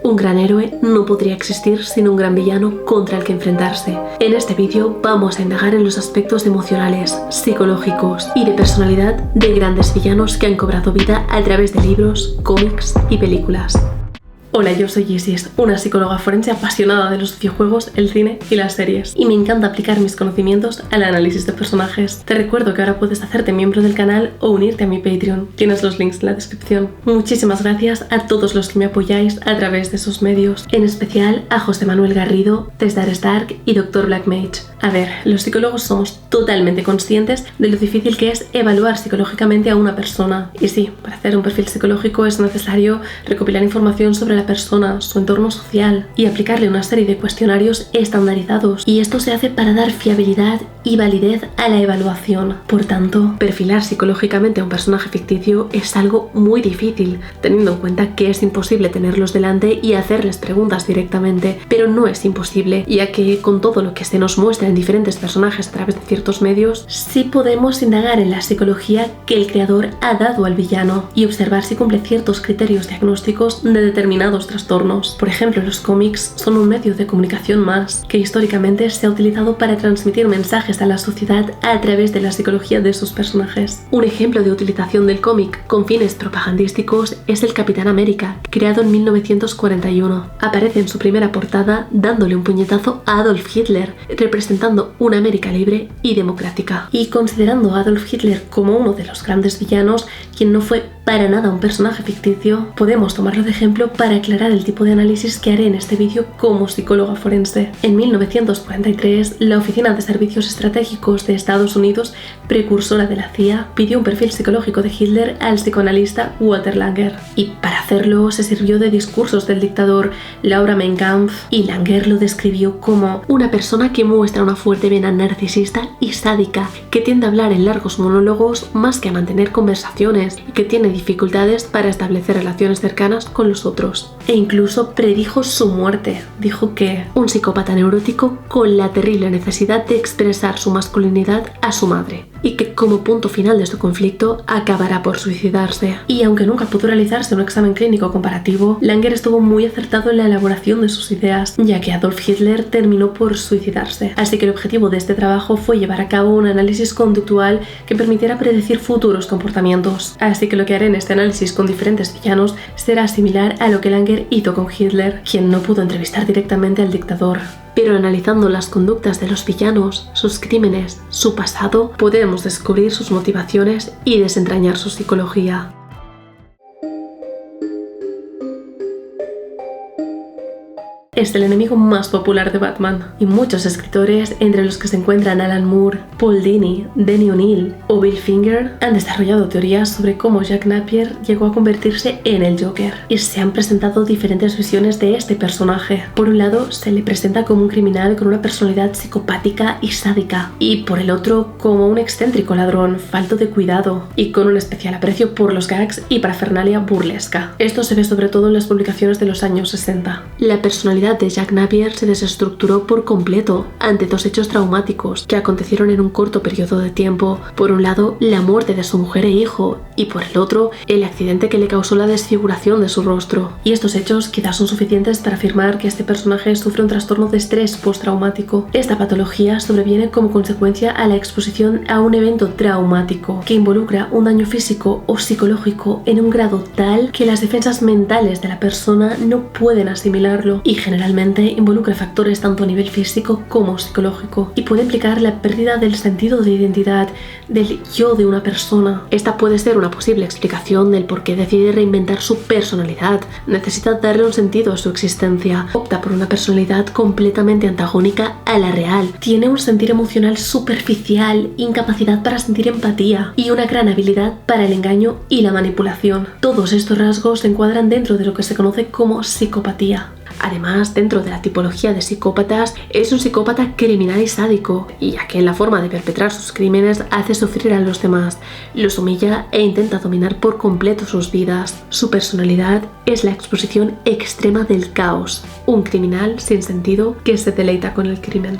Un gran héroe no podría existir sin un gran villano contra el que enfrentarse. En este vídeo vamos a indagar en los aspectos emocionales, psicológicos y de personalidad de grandes villanos que han cobrado vida a través de libros, cómics y películas. Hola, yo soy Isis, una psicóloga forense apasionada de los videojuegos, el cine y las series, y me encanta aplicar mis conocimientos al análisis de personajes. Te recuerdo que ahora puedes hacerte miembro del canal o unirte a mi Patreon. Tienes los links en la descripción. Muchísimas gracias a todos los que me apoyáis a través de esos medios, en especial a José Manuel Garrido, Tesdar Stark y Dr. Black Mage. A ver, los psicólogos somos totalmente conscientes de lo difícil que es evaluar psicológicamente a una persona. Y sí, para hacer un perfil psicológico es necesario recopilar información sobre la persona, su entorno social y aplicarle una serie de cuestionarios estandarizados. Y esto se hace para dar fiabilidad y validez a la evaluación. Por tanto, perfilar psicológicamente a un personaje ficticio es algo muy difícil, teniendo en cuenta que es imposible tenerlos delante y hacerles preguntas directamente. Pero no es imposible, ya que con todo lo que se nos muestra en diferentes personajes a través de ciertos medios, sí podemos indagar en la psicología que el creador ha dado al villano y observar si cumple ciertos criterios diagnósticos de determinados trastornos. Por ejemplo, los cómics son un medio de comunicación más que históricamente se ha utilizado para transmitir mensajes a la sociedad a través de la psicología de sus personajes. Un ejemplo de utilización del cómic con fines propagandísticos es el Capitán América, creado en 1941. Aparece en su primera portada dándole un puñetazo a Adolf Hitler, representando una América libre y democrática. Y considerando a Adolf Hitler como uno de los grandes villanos, quien no fue para nada un personaje ficticio, podemos tomarlo de ejemplo para aclarar el tipo de análisis que haré en este vídeo como psicóloga forense. En 1943, la Oficina de Servicios Estratégicos de Estados Unidos, precursora de la CIA, pidió un perfil psicológico de Hitler al psicoanalista Walter Langer. Y para hacerlo se sirvió de discursos del dictador la obra Mein Kampf, y Langer lo describió como una persona que muestra una fuerte vena narcisista y sádica, que tiende a hablar en largos monólogos más que a mantener conversaciones y que tiene dificultades para establecer relaciones cercanas con los otros. E incluso predijo su muerte. Dijo que un psicópata neurótico con la terrible necesidad de expresar su masculinidad a su madre, y que como punto final de su conflicto acabará por suicidarse. Y aunque nunca pudo realizarse un examen clínico comparativo, Langer estuvo muy acertado en la elaboración de sus ideas, ya que Adolf Hitler terminó por suicidarse. Así que el objetivo de este trabajo fue llevar a cabo un análisis conductual que permitiera predecir futuros comportamientos. Así que lo que haré en este análisis con diferentes villanos será similar a lo que Langer hizo con Hitler, quien no pudo entrevistar directamente al dictador. Pero analizando las conductas de los villanos, sus crímenes, su pasado, podemos descubrir sus motivaciones y desentrañar su psicología. Es el enemigo más popular de Batman, y muchos escritores, entre los que se encuentran Alan Moore, Paul Dini, Denny O'Neil o Bill Finger, han desarrollado teorías sobre cómo Jack Napier llegó a convertirse en el Joker, y se han presentado diferentes visiones de este personaje. Por un lado, se le presenta como un criminal con una personalidad psicopática y sádica, y por el otro, como un excéntrico ladrón, falto de cuidado, y con un especial aprecio por los gags y parafernalia burlesca. Esto se ve sobre todo en las publicaciones de los años 60. La personalidad de Jack Napier se desestructuró por completo ante dos hechos traumáticos que acontecieron en un corto periodo de tiempo. Por un lado, la muerte de su mujer e hijo, y por el otro, el accidente que le causó la desfiguración de su rostro. Y estos hechos quizás son suficientes para afirmar que este personaje sufre un trastorno de estrés postraumático. Esta patología sobreviene como consecuencia a la exposición a un evento traumático que involucra un daño físico o psicológico en un grado tal que las defensas mentales de la persona no pueden asimilarlo, y generalmente involucra factores tanto a nivel físico como psicológico, y puede implicar la pérdida del sentido de identidad, del yo de una persona. Esta puede ser una posible explicación del por qué decide reinventar su personalidad. Necesita darle un sentido a su existencia. Opta por una personalidad completamente antagónica a la real. Tiene un sentir emocional superficial, incapacidad para sentir empatía y una gran habilidad para el engaño y la manipulación. Todos estos rasgos se encuadran dentro de lo que se conoce como psicopatía. Además, dentro de la tipología de psicópatas, es un psicópata criminal y sádico, ya que en la forma de perpetrar sus crímenes hace sufrir a los demás, los humilla e intenta dominar por completo sus vidas. Su personalidad es la exposición extrema del caos, un criminal sin sentido que se deleita con el crimen.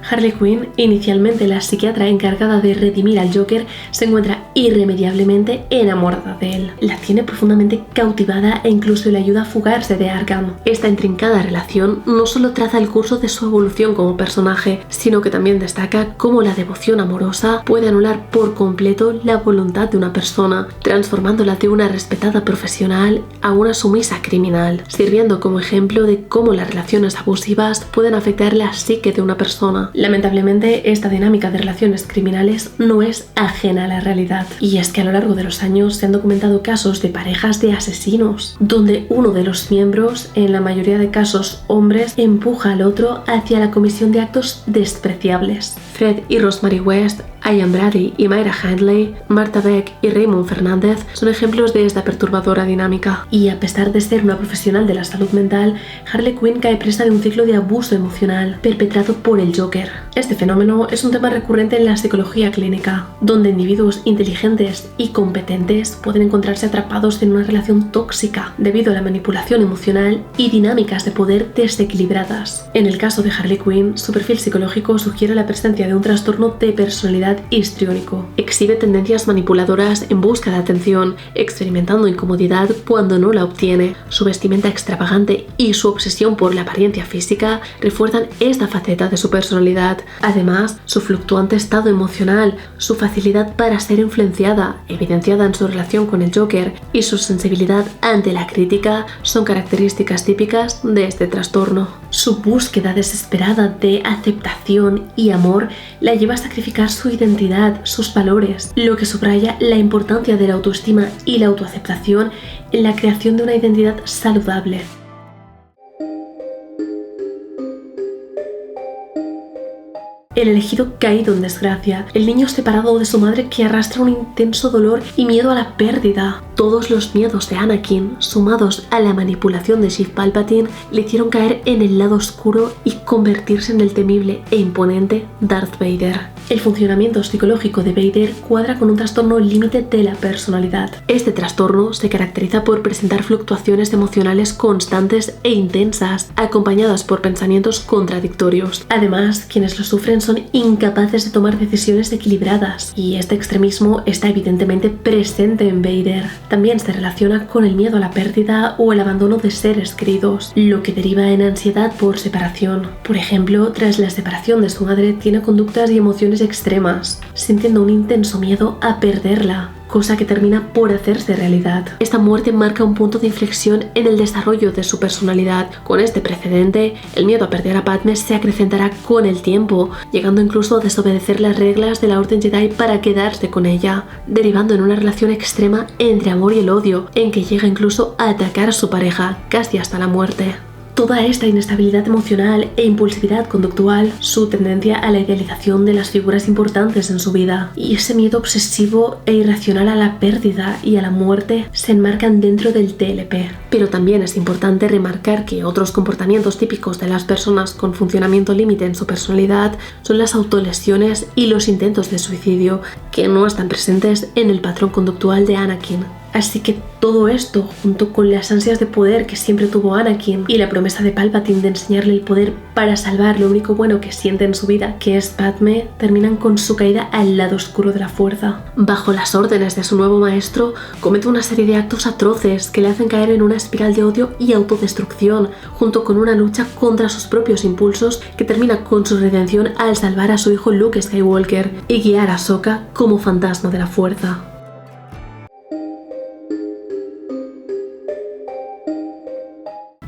Harley Quinn, inicialmente la psiquiatra encargada de redimir al Joker, se encuentra irremediablemente enamorada de él. La tiene profundamente cautivada e incluso le ayuda a fugarse de Arkham. Esta intrincada relación no solo traza el curso de su evolución como personaje, sino que también destaca cómo la devoción amorosa puede anular por completo la voluntad de una persona, transformándola de una respetada profesional a una sumisa criminal, sirviendo como ejemplo de cómo las relaciones abusivas pueden afectar la psique de una persona. Lamentablemente, esta dinámica de relaciones criminales no es ajena a la realidad, y es que a lo largo de los años se han documentado casos de parejas de asesinos, donde uno de los miembros, en la mayoría de casos hombres, empuja al otro hacia la comisión de actos despreciables. Fred y Rosemary West, Ian Brady y Myra Hindley, Martha Beck y Raymond Fernández son ejemplos de esta perturbadora dinámica. Y a pesar de ser una profesional de la salud mental, Harley Quinn cae presa de un ciclo de abuso emocional perpetrado por el Joker. Este fenómeno es un tema recurrente en la psicología clínica, donde individuos inteligentes y competentes pueden encontrarse atrapados en una relación tóxica debido a la manipulación emocional y dinámicas de poder desequilibradas. En el caso de Harley Quinn, su perfil psicológico sugiere la presencia de un trastorno de personalidad histriónico. Exhibe tendencias manipuladoras en busca de atención, experimentando incomodidad cuando no la obtiene. Su vestimenta extravagante y su obsesión por la apariencia física refuerzan esta faceta de su personalidad. Además, su fluctuante estado emocional, su facilidad para ser influenciada, evidenciada en su relación con el Joker, y su sensibilidad ante la crítica son características típicas de este trastorno. Su búsqueda desesperada de aceptación y amor la lleva a sacrificar su identidad, sus valores, lo que subraya la importancia de la autoestima y la autoaceptación en la creación de una identidad saludable. El elegido caído en desgracia, el niño separado de su madre que arrastra un intenso dolor y miedo a la pérdida. Todos los miedos de Anakin, sumados a la manipulación de Sheev Palpatine, le hicieron caer en el lado oscuro y convertirse en el temible e imponente Darth Vader. El funcionamiento psicológico de Vader cuadra con un trastorno límite de la personalidad. Este trastorno se caracteriza por presentar fluctuaciones emocionales constantes e intensas, acompañadas por pensamientos contradictorios. Además, quienes lo sufren son incapaces de tomar decisiones equilibradas, y este extremismo está evidentemente presente en Vader. También se relaciona con el miedo a la pérdida o el abandono de seres queridos, lo que deriva en ansiedad por separación. Por ejemplo, tras la separación de su madre, tiene conductas y emociones extremas, sintiendo un intenso miedo a perderla, cosa que termina por hacerse realidad. Esta muerte marca un punto de inflexión en el desarrollo de su personalidad. Con este precedente, el miedo a perder a Padmé se acrecentará con el tiempo, llegando incluso a desobedecer las reglas de la Orden Jedi para quedarse con ella, derivando en una relación extrema entre amor y el odio, en que llega incluso a atacar a su pareja, casi hasta la muerte. Toda esta inestabilidad emocional e impulsividad conductual, su tendencia a la idealización de las figuras importantes en su vida y ese miedo obsesivo e irracional a la pérdida y a la muerte se enmarcan dentro del TLP. Pero también es importante remarcar que otros comportamientos típicos de las personas con funcionamiento límite en su personalidad son las autolesiones y los intentos de suicidio, que no están presentes en el patrón conductual de Anakin. Así que todo esto, junto con las ansias de poder que siempre tuvo Anakin y la promesa de Palpatine de enseñarle el poder para salvar lo único bueno que siente en su vida, que es Padmé, terminan con su caída al lado oscuro de la fuerza. Bajo las órdenes de su nuevo maestro, comete una serie de actos atroces que le hacen caer en una espiral de odio y autodestrucción, junto con una lucha contra sus propios impulsos que termina con su redención al salvar a su hijo Luke Skywalker y guiar a Ahsoka como fantasma de la fuerza.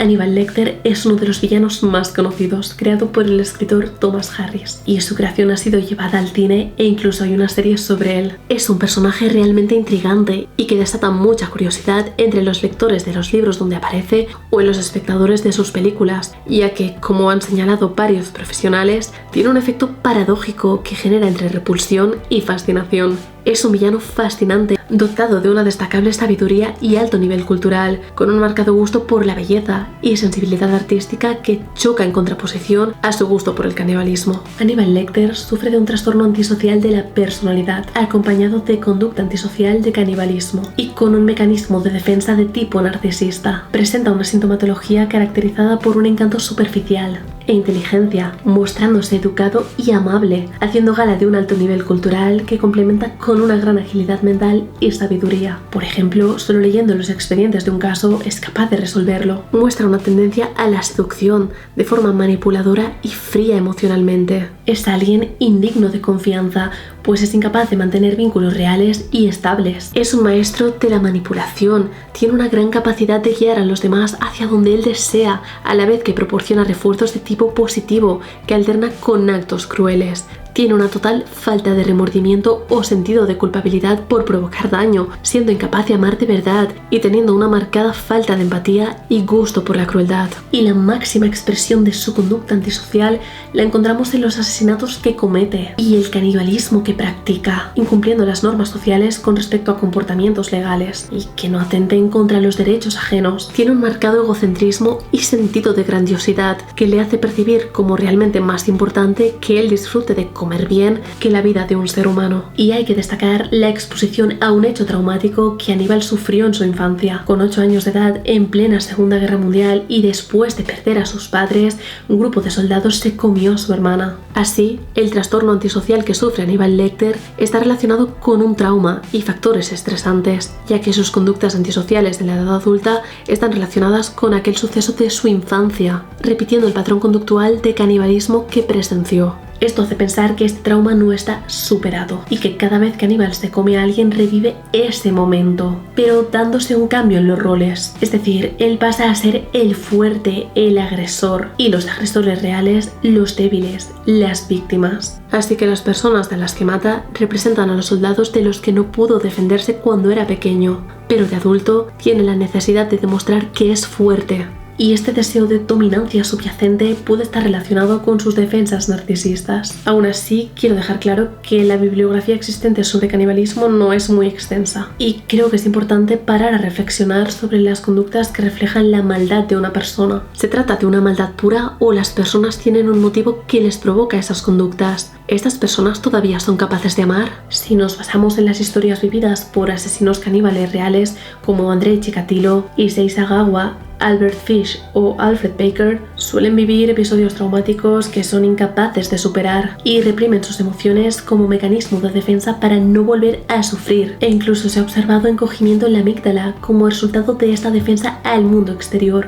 Hannibal Lecter es uno de los villanos más conocidos, creado por el escritor Thomas Harris, y su creación ha sido llevada al cine e incluso hay una serie sobre él. Es un personaje realmente intrigante y que desata mucha curiosidad entre los lectores de los libros donde aparece o en los espectadores de sus películas, ya que, como han señalado varios profesionales, tiene un efecto paradójico que genera entre repulsión y fascinación. Es un villano fascinante, dotado de una destacable sabiduría y alto nivel cultural, con un marcado gusto por la belleza y sensibilidad artística que choca en contraposición a su gusto por el canibalismo. Hannibal Lecter sufre de un trastorno antisocial de la personalidad, acompañado de conducta antisocial de canibalismo y con un mecanismo de defensa de tipo narcisista. Presenta una sintomatología caracterizada por un encanto superficial, e inteligencia, mostrándose educado y amable, haciendo gala de un alto nivel cultural que complementa con una gran agilidad mental y sabiduría. Por ejemplo, solo leyendo los expedientes de un caso es capaz de resolverlo. Muestra una tendencia a la seducción, de forma manipuladora y fría emocionalmente. Es alguien indigno de confianza, pues es incapaz de mantener vínculos reales y estables. Es un maestro de la manipulación, tiene una gran capacidad de guiar a los demás hacia donde él desea, a la vez que proporciona refuerzos de tipo positivo que alterna con actos crueles. Tiene una total falta de remordimiento o sentido de culpabilidad por provocar daño, siendo incapaz de amar de verdad y teniendo una marcada falta de empatía y gusto por la crueldad. Y la máxima expresión de su conducta antisocial la encontramos en los asesinatos que comete y el canibalismo que practica, incumpliendo las normas sociales con respecto a comportamientos legales y que no atenten contra los derechos ajenos. Tiene un marcado egocentrismo y sentido de grandiosidad que le hace percibir como realmente más importante que el disfrute de comer bien que la vida de un ser humano. Y hay que destacar la exposición a un hecho traumático que Aníbal sufrió en su infancia. Con 8 años de edad, en plena Segunda Guerra Mundial y después de perder a sus padres, un grupo de soldados se comió a su hermana. Así, el trastorno antisocial que sufre Aníbal Lecter está relacionado con un trauma y factores estresantes, ya que sus conductas antisociales en la edad adulta están relacionadas con aquel suceso de su infancia, repitiendo el patrón conductual de canibalismo que presenció. Esto hace pensar que este trauma no está superado y que cada vez que Aníbal se come a alguien revive ese momento, pero dándose un cambio en los roles. Es decir, él pasa a ser el fuerte, el agresor, y los agresores reales, los débiles, las víctimas. Así que las personas de las que mata representan a los soldados de los que no pudo defenderse cuando era pequeño, pero de adulto tiene la necesidad de demostrar que es fuerte. Y este deseo de dominancia subyacente puede estar relacionado con sus defensas narcisistas. Aún así, quiero dejar claro que la bibliografía existente sobre canibalismo no es muy extensa, y creo que es importante parar a reflexionar sobre las conductas que reflejan la maldad de una persona. ¿Se trata de una maldad pura o las personas tienen un motivo que les provoca esas conductas? ¿Estas personas todavía son capaces de amar? Si nos basamos en las historias vividas por asesinos caníbales reales como Andrei Chikatilo, Issei Sagawa, Albert Fish o Alfred Baker, suelen vivir episodios traumáticos que son incapaces de superar y reprimen sus emociones como mecanismo de defensa para no volver a sufrir, e incluso se ha observado encogimiento en la amígdala como resultado de esta defensa al mundo exterior.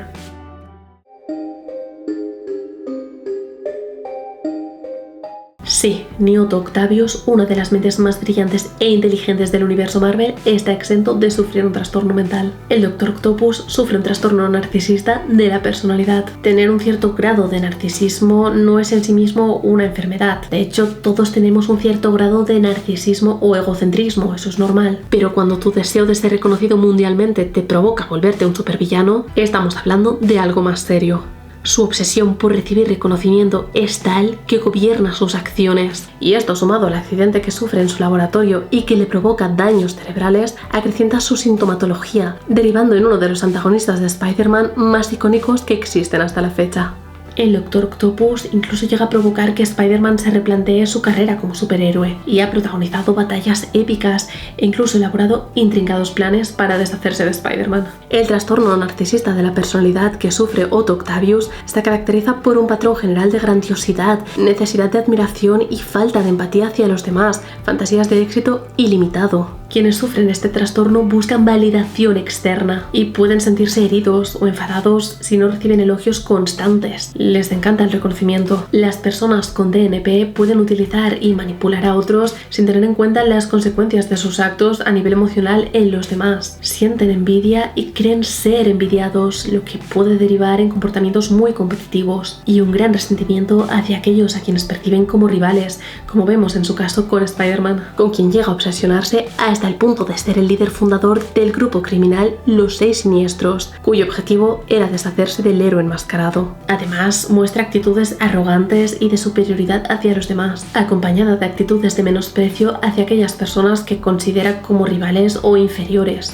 Sí, Nioto Octavius, una de las mentes más brillantes e inteligentes del universo Marvel, está exento de sufrir un trastorno mental. El Dr. Octopus sufre un trastorno narcisista de la personalidad. Tener un cierto grado de narcisismo no es en sí mismo una enfermedad. De hecho, todos tenemos un cierto grado de narcisismo o egocentrismo, eso es normal. Pero cuando tu deseo de ser reconocido mundialmente te provoca volverte un supervillano, estamos hablando de algo más serio. Su obsesión por recibir reconocimiento es tal que gobierna sus acciones, y esto, sumado al accidente que sufre en su laboratorio y que le provoca daños cerebrales, acrecienta su sintomatología, derivando en uno de los antagonistas de Spider-Man más icónicos que existen hasta la fecha. El Dr. Octopus incluso llega a provocar que Spider-Man se replantee su carrera como superhéroe, y ha protagonizado batallas épicas e incluso elaborado intrincados planes para deshacerse de Spider-Man. El trastorno narcisista de la personalidad que sufre Otto Octavius se caracteriza por un patrón general de grandiosidad, necesidad de admiración y falta de empatía hacia los demás, fantasías de éxito ilimitado. Quienes sufren este trastorno buscan validación externa y pueden sentirse heridos o enfadados si no reciben elogios constantes. Les encanta el reconocimiento. Las personas con DNP pueden utilizar y manipular a otros sin tener en cuenta las consecuencias de sus actos a nivel emocional en los demás. Sienten envidia y creen ser envidiados, lo que puede derivar en comportamientos muy competitivos y un gran resentimiento hacia aquellos a quienes perciben como rivales, como vemos en su caso con Spider-Man, con quien llega a obsesionarse hasta el punto de ser el líder fundador del grupo criminal Los Seis Siniestros, cuyo objetivo era deshacerse del héroe enmascarado. Además, muestra actitudes arrogantes y de superioridad hacia los demás, acompañada de actitudes de menosprecio hacia aquellas personas que considera como rivales o inferiores.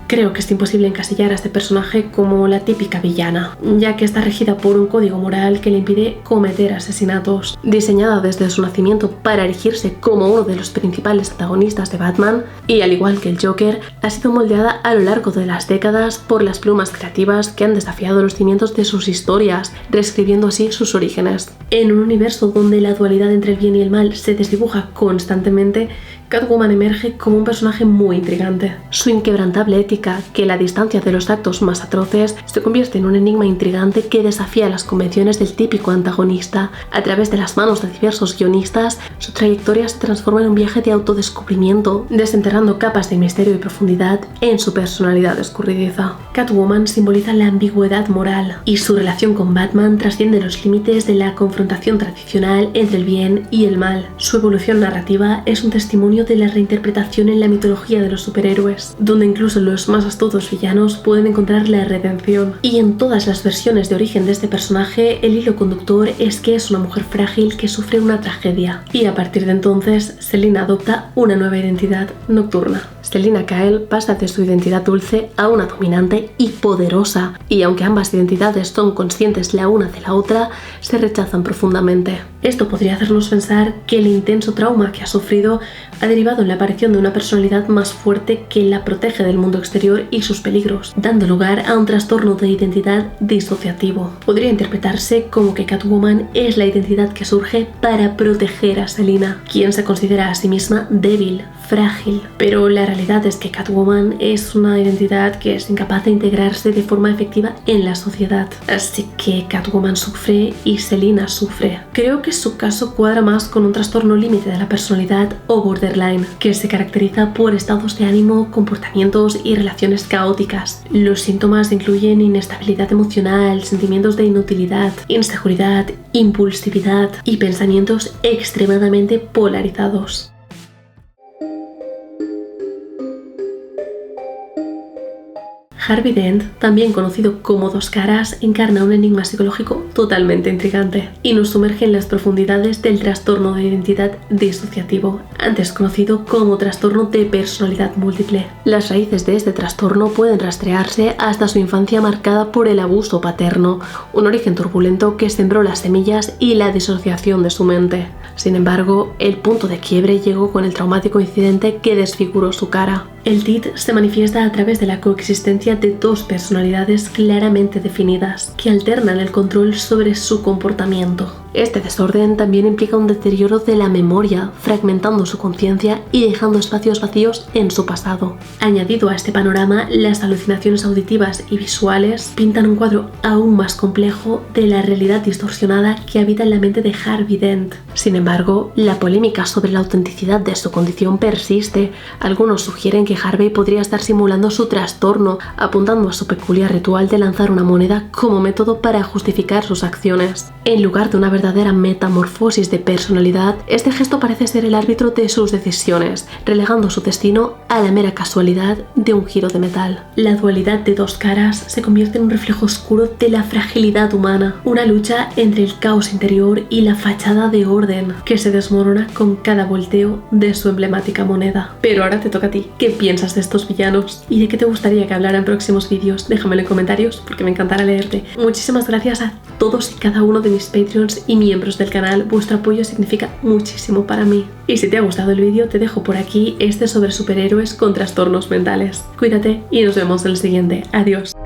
Creo que es imposible encasillar a este personaje como la típica villana, ya que está regida por un código moral que le impide cometer asesinatos. Diseñada desde su nacimiento para erigirse como uno de los principales antagonistas de Batman, y al igual que el Joker, ha sido moldeada a lo largo de las décadas por las plumas creativas que han desafiado los cimientos de sus historias, reescribiendo así sus orígenes. En un universo donde la dualidad entre el bien y el mal se desdibuja constantemente, Catwoman emerge como un personaje muy intrigante. Su inquebrantable ética, que a la distancia de los actos más atroces, se convierte en un enigma intrigante que desafía las convenciones del típico antagonista. A través de las manos de diversos guionistas, su trayectoria se transforma en un viaje de autodescubrimiento, desenterrando capas de misterio y profundidad en su personalidad escurridiza. Catwoman simboliza la ambigüedad moral, y su relación con Batman trasciende los límites de la confrontación tradicional entre el bien y el mal. Su evolución narrativa es un testimonio de la reinterpretación en la mitología de los superhéroes, donde incluso los más astutos villanos pueden encontrar la redención. Y en todas las versiones de origen de este personaje, el hilo conductor es que es una mujer frágil que sufre una tragedia. Y a partir de entonces, Selina adopta una nueva identidad: Nocturna. Selina Kyle pasa de su identidad dulce a una dominante y poderosa, y aunque ambas identidades son conscientes la una de la otra, se rechazan profundamente. Esto podría hacernos pensar que el intenso trauma que ha sufrido ha derivado en la aparición de una personalidad más fuerte que la protege del mundo exterior y sus peligros, dando lugar a un trastorno de identidad disociativo. Podría interpretarse como que Catwoman es la identidad que surge para proteger a Selina, quien se considera a sí misma débil, frágil. Pero la realidad es que Catwoman es una identidad que es incapaz de integrarse de forma efectiva en la sociedad. Así que Catwoman sufre y Selina sufre. Creo que su caso cuadra más con un trastorno límite de la personalidad o borderline, que se caracteriza por estados de ánimo, comportamientos y relaciones caóticas. Los síntomas incluyen inestabilidad emocional, sentimientos de inutilidad, inseguridad, impulsividad y pensamientos extremadamente polarizados. Harvey Dent, también conocido como Dos Caras, encarna un enigma psicológico totalmente intrigante y nos sumerge en las profundidades del trastorno de identidad disociativo, antes conocido como trastorno de personalidad múltiple. Las raíces de este trastorno pueden rastrearse hasta su infancia marcada por el abuso paterno, un origen turbulento que sembró las semillas y la disociación de su mente. Sin embargo, el punto de quiebre llegó con el traumático incidente que desfiguró su cara. El TID se manifiesta a través de la coexistencia de dos personalidades claramente definidas, que alternan el control sobre su comportamiento. Este desorden también implica un deterioro de la memoria, fragmentando su conciencia y dejando espacios vacíos en su pasado. Añadido a este panorama, las alucinaciones auditivas y visuales pintan un cuadro aún más complejo de la realidad distorsionada que habita en la mente de Harvey Dent. Sin embargo, la polémica sobre la autenticidad de su condición persiste. Algunos sugieren que Harvey podría estar simulando su trastorno, apuntando a su peculiar ritual de lanzar una moneda como método para justificar sus acciones. En lugar de una verdadera metamorfosis de personalidad, este gesto parece ser el árbitro de sus decisiones, relegando su destino a la mera casualidad de un giro de metal. La dualidad de Dos Caras se convierte en un reflejo oscuro de la fragilidad humana, una lucha entre el caos interior y la fachada de orden que se desmorona con cada volteo de su emblemática moneda. Pero ahora te toca a ti. ¿Qué piensas de estos villanos? ¿Y de qué te gustaría que hablara en próximos vídeos? Déjamelo en comentarios porque me encantará leerte. Muchísimas gracias a todos y cada uno de mis Patreons y miembros del canal. Vuestro apoyo significa muchísimo para mí. Y si te ha gustado el vídeo, te dejo por aquí este sobre superhéroes con trastornos mentales. Cuídate y nos vemos en el siguiente. Adiós.